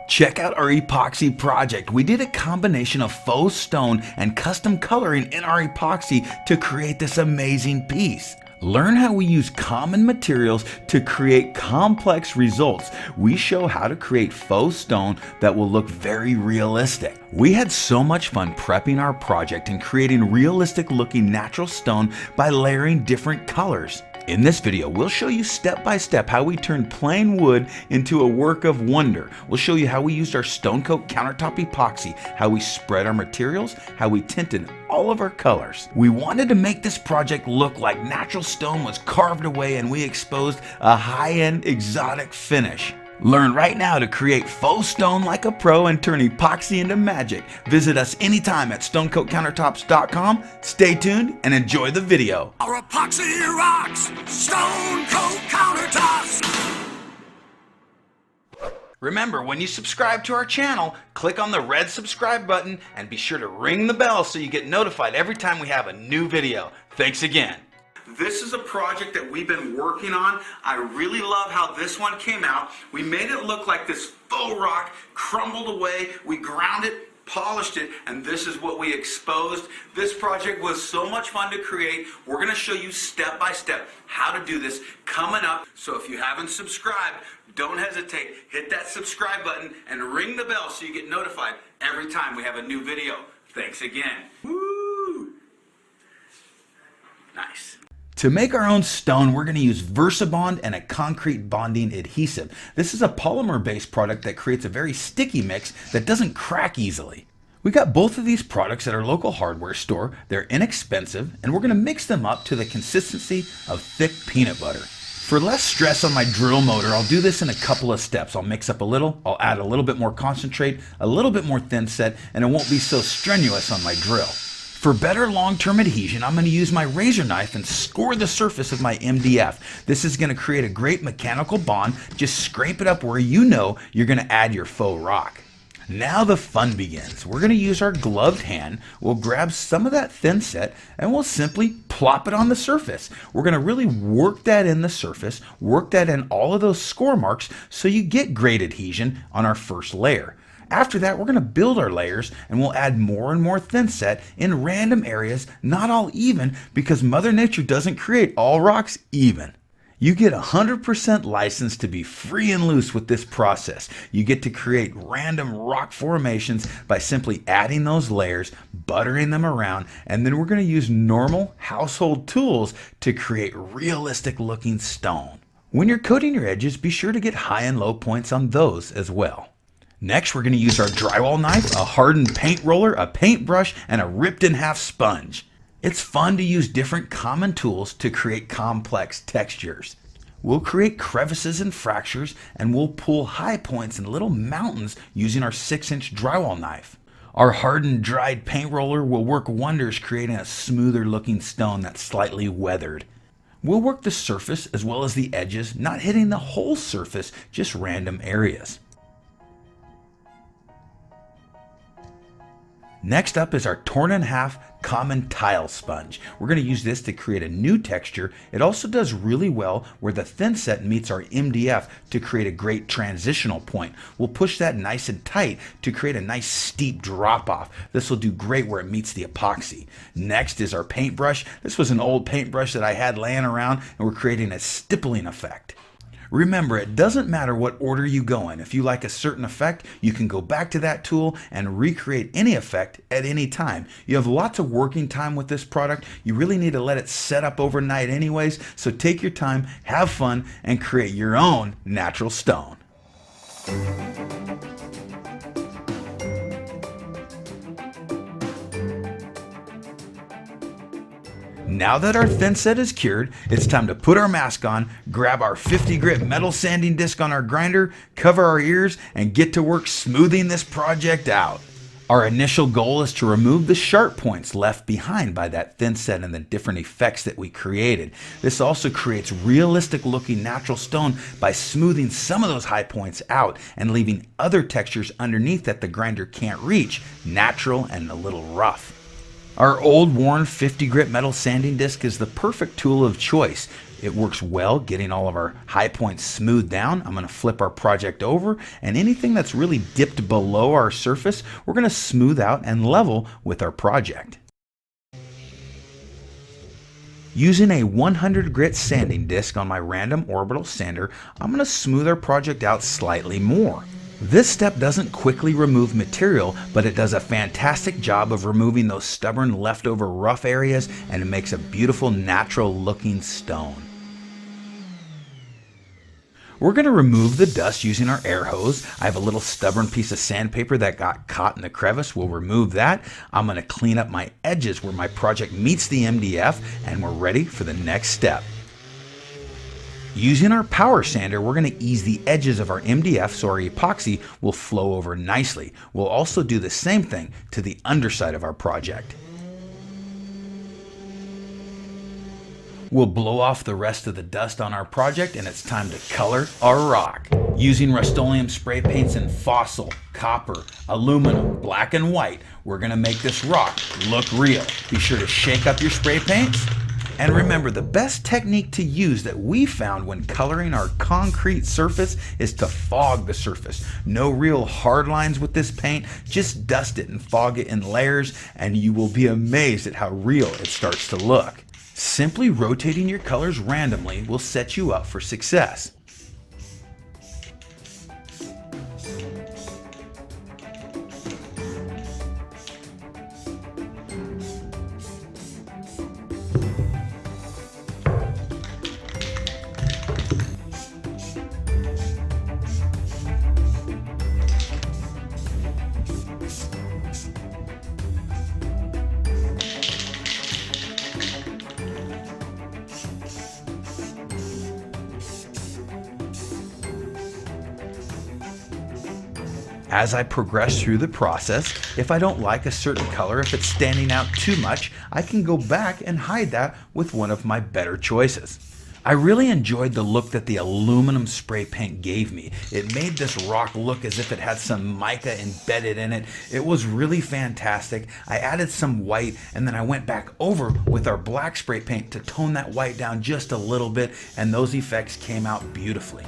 Check out our epoxy project. We did a combination of faux stone and custom coloring in our epoxy to create this amazing piece. Learn how we use common materials to create complex results. We show how to create faux stone that will look very realistic. We had so much fun prepping our project and creating realistic looking natural stone by layering different colors. In this video, we'll show you step by step how we turned plain wood into a work of wonder. We'll show you how we used our Stone Coat countertop epoxy, how we spread our materials, how we tinted all of our colors. We wanted to make this project look like natural stone was carved away and we exposed a high-end exotic finish. Learn right now to create faux stone like a pro and turn epoxy into magic. Visit us anytime at stonecoatcountertops.com. Stay tuned and enjoy the video. Our epoxy rocks, Stone Coat Countertops. Remember, when you subscribe to our channel, click on the red subscribe button and be sure to ring the bell so you get notified every time we have a new video. Thanks again. This is a project that we've been working on. I really love how this one came out. We made it look like this faux rock crumbled away. We ground it, polished it, and this is what we exposed. This project was so much fun to create. We're going to show you step by step how to do this coming up. So if you haven't subscribed, don't hesitate. Hit that subscribe button and ring the bell so you get notified every time we have a new video. Thanks again. Woo! Nice. To make our own stone, we're going to use Versabond and a concrete bonding adhesive. This is a polymer-based product that creates a very sticky mix that doesn't crack easily. We got both of these products at our local hardware store. They're inexpensive, and we're going to mix them up to the consistency of thick peanut butter. For less stress on my drill motor, I'll do this in a couple of steps. I'll mix up a little, I'll add a little bit more concentrate, a little bit more thin set, and it won't be so strenuous on my drill. For better long-term adhesion, I'm going to use my razor knife and score the surface of my MDF. This is going to create a great mechanical bond. Just scrape it up where you know you're going to add your faux rock. Now the fun begins. We're going to use our gloved hand. We'll grab some of that thin set and we'll simply plop it on the surface. We're going to really work that in the surface, work that in all of those score marks so you get great adhesion on our first layer. After that, we're going to build our layers and we'll add more and more thin set in random areas, not all even, because Mother Nature doesn't create all rocks even. You get 100% license to be free and loose with this process. You get to create random rock formations by simply adding those layers, buttering them around, and then we're going to use normal household tools to create realistic looking stone. When you're coating your edges, be sure to get high and low points on those as well. Next, we're going to use our drywall knife, a hardened paint roller, a paintbrush, and a ripped in half sponge. It's fun to use different common tools to create complex textures. We'll create crevices and fractures, and we'll pull high points and little mountains using our 6-inch drywall knife. Our hardened dried paint roller will work wonders creating a smoother looking stone that's slightly weathered. We'll work the surface as well as the edges, not hitting the whole surface, just random areas. Next up is our torn in half common tile sponge. We're going to use this to create a new texture. It also does really well where the thin set meets our MDF to create a great transitional point. We'll push that nice and tight to create a nice steep drop off. This will do great where it meets the epoxy. Next is our paintbrush. This was an old paintbrush that I had laying around and we're creating a stippling effect. Remember, it doesn't matter what order you go in. If you like a certain effect, you can go back to that tool and recreate any effect at any time. You have lots of working time with this product. You really need to let it set up overnight anyways, so take your time, have fun, and create your own natural stone. Now that our thin set is cured, it's time to put our mask on, grab our 50 grit metal sanding disc on our grinder, cover our ears, and get to work smoothing this project out. Our initial goal is to remove the sharp points left behind by that thin set and the different effects that we created. This also creates realistic looking natural stone by smoothing some of those high points out and leaving other textures underneath that the grinder can't reach, natural and a little rough. Our old worn 50 grit metal sanding disc is the perfect tool of choice. It works well getting all of our high points smoothed down. I'm going to flip our project over, and anything that's really dipped below our surface, we're going to smooth out and level with our project. Using a 100 grit sanding disc on my random orbital sander, I'm going to smooth our project out slightly more. This step doesn't quickly remove material, but it does a fantastic job of removing those stubborn leftover rough areas, and it makes a beautiful natural looking stone. We're going to remove the dust using our air hose. I have a little stubborn piece of sandpaper that got caught in the crevice. We'll remove that. I'm going to clean up my edges where my project meets the MDF, and we're ready for the next step. Using our power sander, we're going to ease the edges of our MDF so our epoxy will flow over nicely. We'll also do the same thing to the underside of our project. We'll blow off the rest of the dust on our project, and it's time to color our rock. Using Rust-Oleum spray paints in fossil, copper, aluminum, black, and white, we're going to make this rock look real. Be sure to shake up your spray paints. And remember, the best technique to use that we found when coloring our concrete surface is to fog the surface. No real hard lines with this paint, just dust it and fog it in layers, and you will be amazed at how real it starts to look. Simply rotating your colors randomly will set you up for success. As I progress through the process, if I don't like a certain color, if it's standing out too much, I can go back and hide that with one of my better choices. I really enjoyed the look that the aluminum spray paint gave me. It made this rock look as if it had some mica embedded in it. It was really fantastic. I added some white, and then I went back over with our black spray paint to tone that white down just a little bit, and those effects came out beautifully.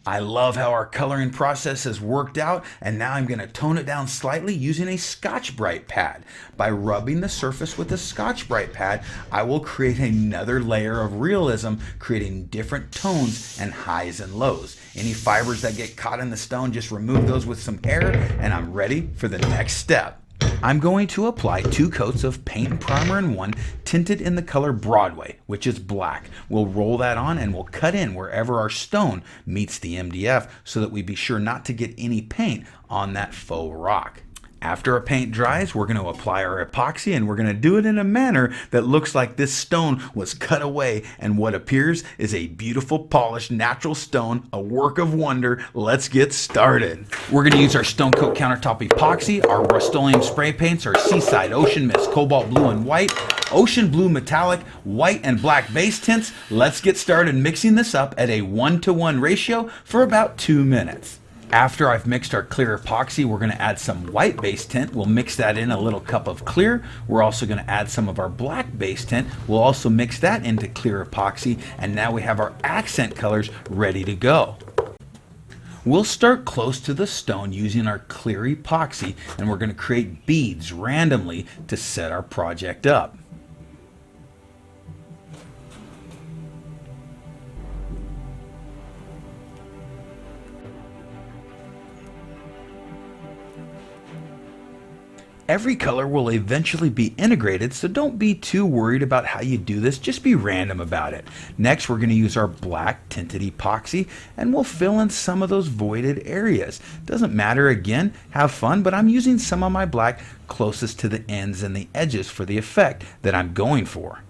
I love how our coloring process has worked out, and now I'm going to tone it down slightly using a Scotch-Brite pad. By rubbing the surface with a Scotch-Brite pad, I will create another layer of realism, creating different tones and highs and lows. Any fibers that get caught in the stone, just remove those with some air, and I'm ready for the next step. I'm going to apply 2 coats of paint and primer in one, tinted in the color Broadway, which is black. We'll roll that on, and we'll cut in wherever our stone meets the MDF so that we be sure not to get any paint on that faux rock. After our paint dries, we're going to apply our epoxy, and we're going to do it in a manner that looks like this stone was cut away, and what appears is a beautiful polished natural stone, a work of wonder. Let's get started. We're going to use our Stone Coat Countertop epoxy, our Rust-Oleum spray paints, our Seaside Ocean Mist Cobalt Blue and White, Ocean Blue Metallic, White and Black base tints. Let's get started mixing this up at a 1-to-1 ratio for about 2 minutes. After I've mixed our clear epoxy, we're going to add some white base tint. We'll mix that in a little cup of clear. We're also going to add some of our black base tint. We'll also mix that into clear epoxy, and now we have our accent colors ready to go. We'll start close to the stone using our clear epoxy, and we're going to create beads randomly to set our project up. Every color will eventually be integrated, so don't be too worried about how you do this, just be random about it. Next, we're going to use our black tinted epoxy, and we'll fill in some of those voided areas. Doesn't matter, again, have fun, but I'm using some of my black closest to the ends and the edges for the effect that I'm going for.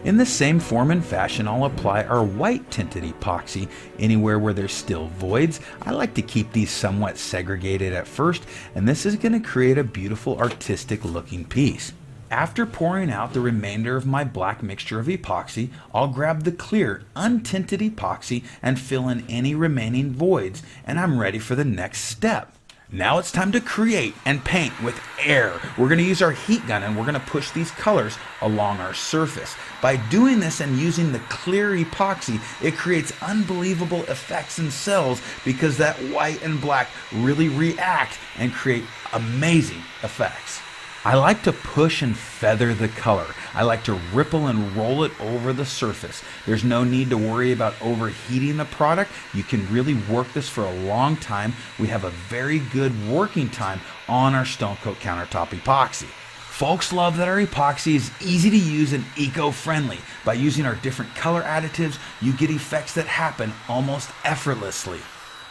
In the same form and fashion, I'll apply our white tinted epoxy anywhere where there's still voids. I like to keep these somewhat segregated at first, and this is going to create a beautiful artistic looking piece. After pouring out the remainder of my black mixture of epoxy, I'll grab the clear, untinted epoxy and fill in any remaining voids, and I'm ready for the next step. Now it's time to create and paint with air. We're going to use our heat gun and we're going to push these colors along our surface. By doing this and using the clear epoxy, it creates unbelievable effects in cells because that white and black really react and create amazing effects. I like to push and feather the color. I like to ripple and roll it over the surface. There's no need to worry about overheating the product. You can really work this for a long time. We have a very good working time on our Stone Coat Countertop epoxy. Folks love that our epoxy is easy to use and eco-friendly. By using our different color additives, you get effects that happen almost effortlessly.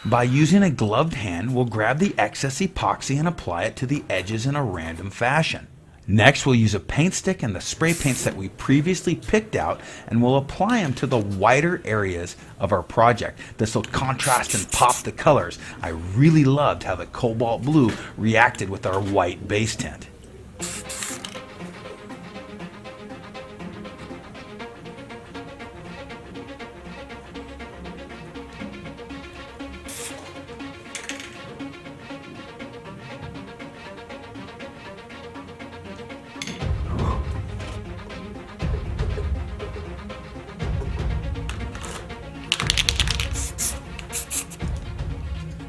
By using a gloved hand, we'll grab the excess epoxy and apply it to the edges in a random fashion. Next, we'll use a paint stick and the spray paints that we previously picked out, and we'll apply them to the wider areas of our project. This will contrast and pop the colors. I really loved how the cobalt blue reacted with our white base tint.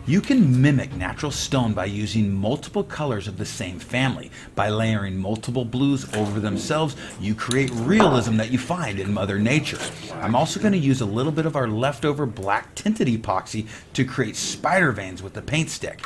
You can mimic natural stone by using multiple colors of the same family. By layering multiple blues over themselves, you create realism that you find in Mother Nature. I'm also going to use a little bit of our leftover black tinted epoxy to create spider veins with the paint stick.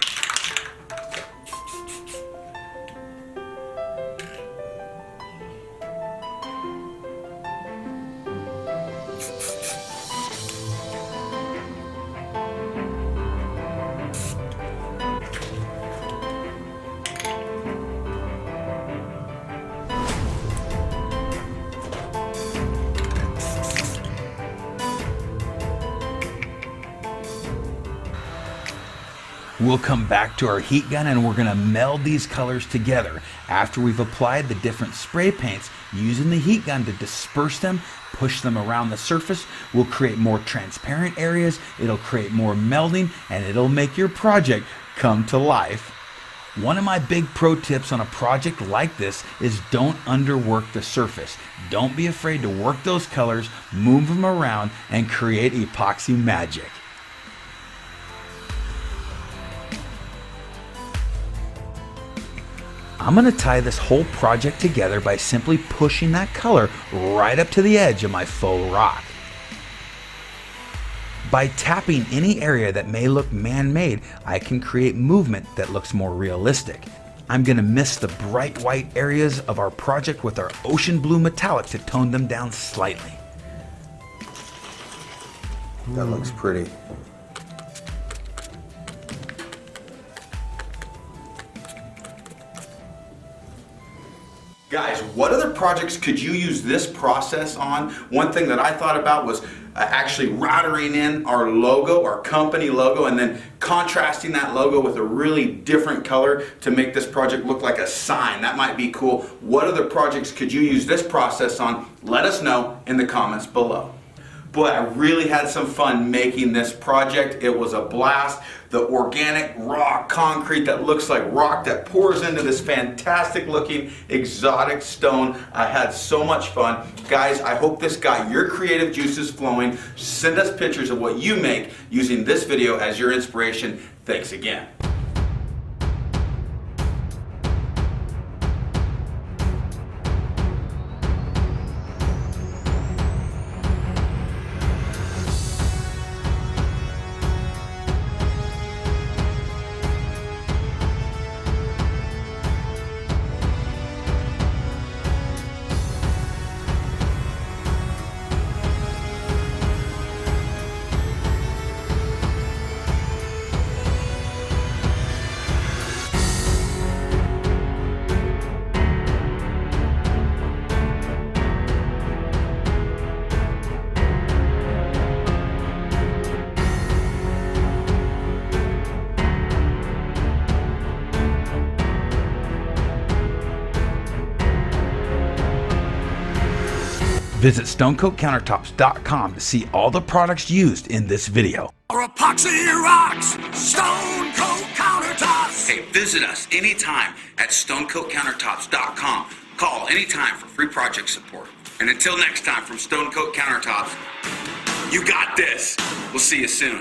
We'll come back to our heat gun and we're going to meld these colors together. After we've applied the different spray paints, using the heat gun to disperse them, push them around the surface, we'll create more transparent areas, it'll create more melding, and it'll make your project come to life. One of my big pro tips on a project like this is don't underwork the surface. Don't be afraid to work those colors, move them around, and create epoxy magic. I'm going to tie this whole project together by simply pushing that color right up to the edge of my faux rock. By tapping any area that may look man-made, I can create movement that looks more realistic. I'm going to mist the bright white areas of our project with our ocean blue metallic to tone them down slightly. That looks pretty. Guys, what other projects could you use this process on? One thing that I thought about was actually routering in our logo, our company logo, and then contrasting that logo with a really different color to make this project look like a sign. That might be cool. What other projects could you use this process on? Let us know in the comments below. Boy, I really had some fun making this project. It was a blast. The organic raw concrete that looks like rock that pours into this fantastic looking exotic stone. I had so much fun. Guys, I hope this got your creative juices flowing. Send us pictures of what you make using this video as your inspiration. Thanks again. Visit stonecoatcountertops.com to see all the products used in this video. Our epoxy rocks, Stone Coat Countertops. Hey, visit us anytime at stonecoatcountertops.com. Call anytime for free project support. And until next time from Stone Coat Countertops, you got this. We'll see you soon.